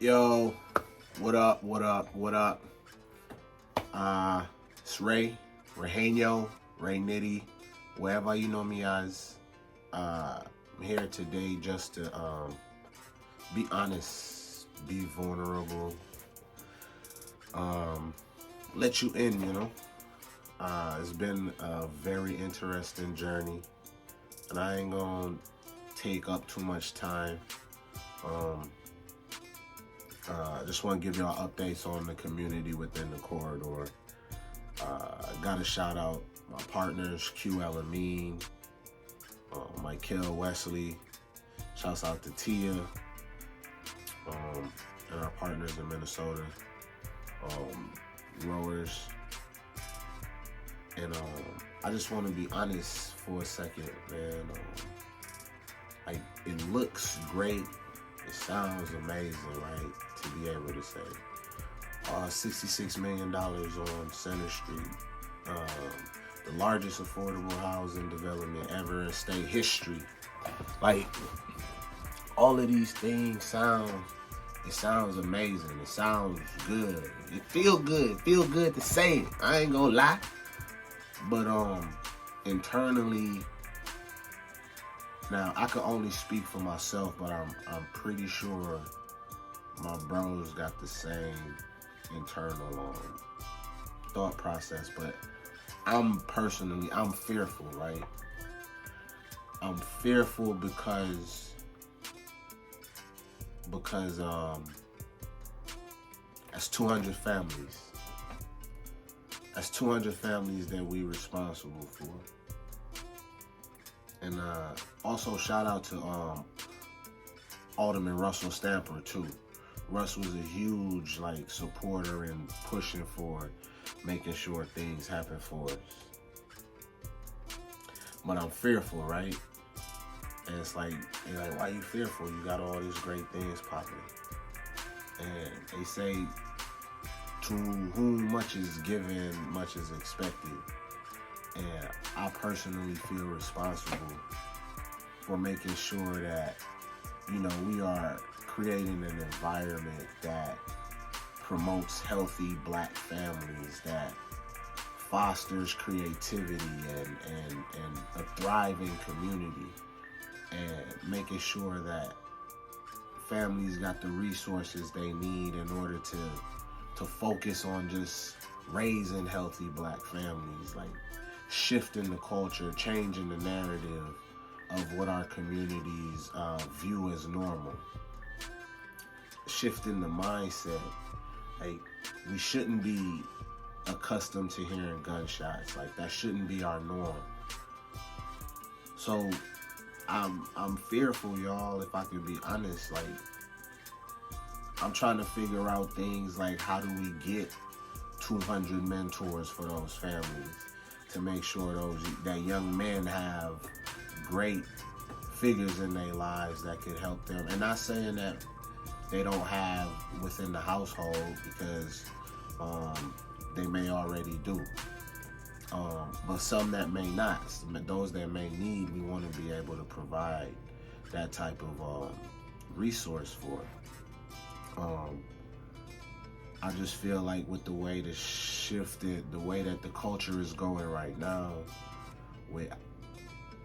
Yo, what up, what up, what up? It's Rayhano, Ray Nitty, wherever you know me as. I'm here today just to be honest, be vulnerable, let you in, It's been a very interesting journey, and I ain't gonna take up too much time. I just want to give y'all updates on the community within the corridor. Got to shout out my partners, QL Amin, Michael Wesley. Shouts out to Tia, and our partners in Minnesota, rowers. And I just want to be honest for a second, man. It looks great. It sounds amazing, right? To be able to say $66 million on Center Street, the largest affordable housing development ever in state history. Like, all of these things sounds amazing. It sounds good. It feel good to say it. I ain't gonna lie. But internally, now I can only speak for myself, but I'm pretty sure my bros got the same internal thought process. But I'm fearful, right? I'm fearful because that's 200 families. That's 200 families that we responsible for. And also shout out to Alderman Russell Stamper too. Russ was a huge supporter and pushing for making sure things happen for us. But I'm fearful, right? And it's like, why you fearful? You got all these great things popping. And they say, to whom much is given, much is expected. And I personally feel responsible for making sure that, we are creating an environment that promotes healthy Black families, that fosters creativity and a thriving community, and making sure that families got the resources they need in order to focus on just raising healthy Black families, shifting the culture, changing the narrative of what our communities view as normal, shifting the mindset. We shouldn't be accustomed to hearing gunshots. That shouldn't be our norm. So I'm fearful, y'all, if I could be honest. I'm trying to figure out things like, how do we get 200 mentors for those families to make sure that young men have great figures in their lives that could help them. And not saying that they don't have within the household, because they may already do. But some that may not, those that may need, we want to be able to provide that type of resource for. I just feel like with the way the way that the culture is going right now, with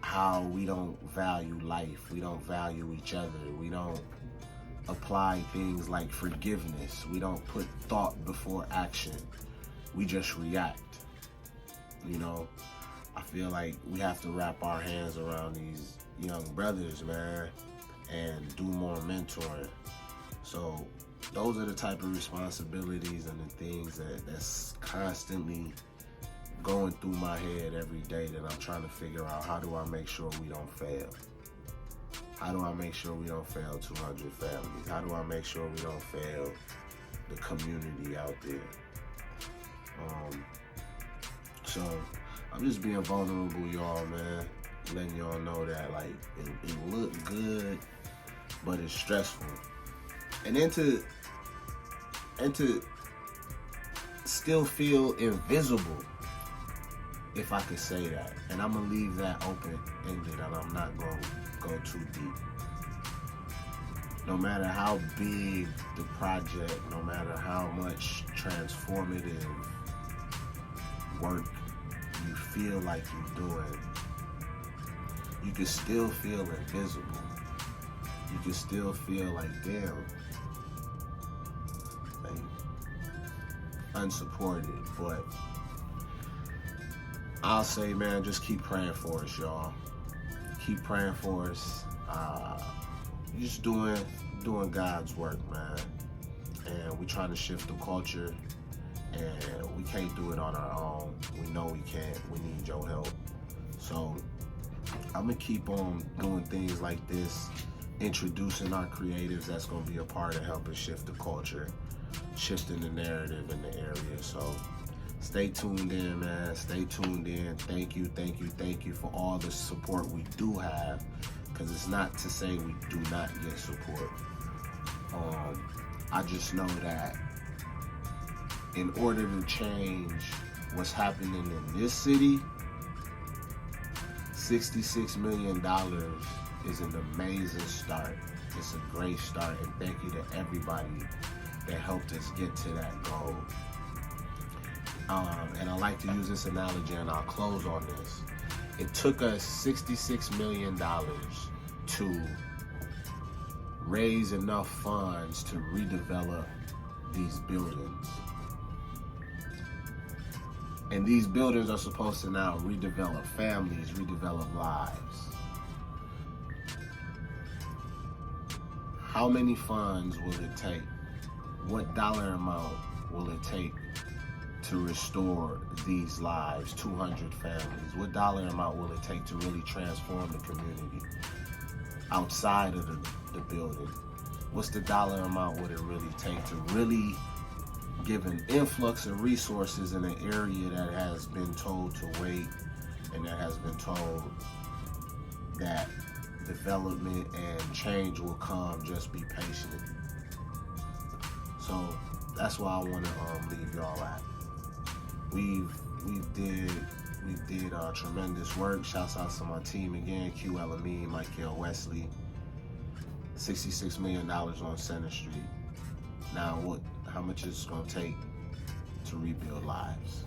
how we don't value life, we don't value each other, we don't apply things like forgiveness, we don't put thought before action, we just react. I feel like we have to wrap our hands around these young brothers, man, and do more mentoring. So those are the type of responsibilities and the things that's constantly going through my head every day, that I'm trying to figure out, how do I make sure we don't fail? How do I make sure we don't fail 200 families? How do I make sure we don't fail the community out there? So I'm just being vulnerable, y'all, man. Letting y'all know that it looked good, but it's stressful. And then to still feel invisible, if I could say that. And I'm gonna leave that open-ended, and I'm not gonna go too deep. no matter how big the project, no matter how much transformative work you feel like you're doing, you can still feel invisible. You can still feel like, damn, like unsupported. But I'll say, man, just keep praying for us, y'all. Keep praying for us. Just doing God's work, man. And we trying to shift the culture, and we can't do it on our own. We know we can't. We need your help. So I'm gonna keep on doing things like this, introducing our creatives that's gonna be a part of helping shift the culture, shifting the narrative in the area. So stay tuned in, man. Stay tuned in. Thank you for all the support we do have, because it's not to say we do not get support. I just know that in order to change what's happening in this city, $66 million is an amazing start. It's a great start, and thank you to everybody that helped us get to that goal. And I like to use this analogy, and I'll close on this. It took us $66 million to raise enough funds to redevelop these buildings. And these buildings are supposed to now redevelop families, redevelop lives. How many funds will it take? What dollar amount will it take to restore these lives, 200 families? What dollar amount will it take to really transform the community outside of the building? What's the dollar amount would it really take to really give an influx of resources in an area that has been told to wait, and that has been told that development and change will come, just be patient? So that's why I want to leave y'all at. We did tremendous work. Shouts out to my team again, Q Elamine, Michael Wesley. $66 million on Center Street. Now how much is it gonna take to rebuild lives?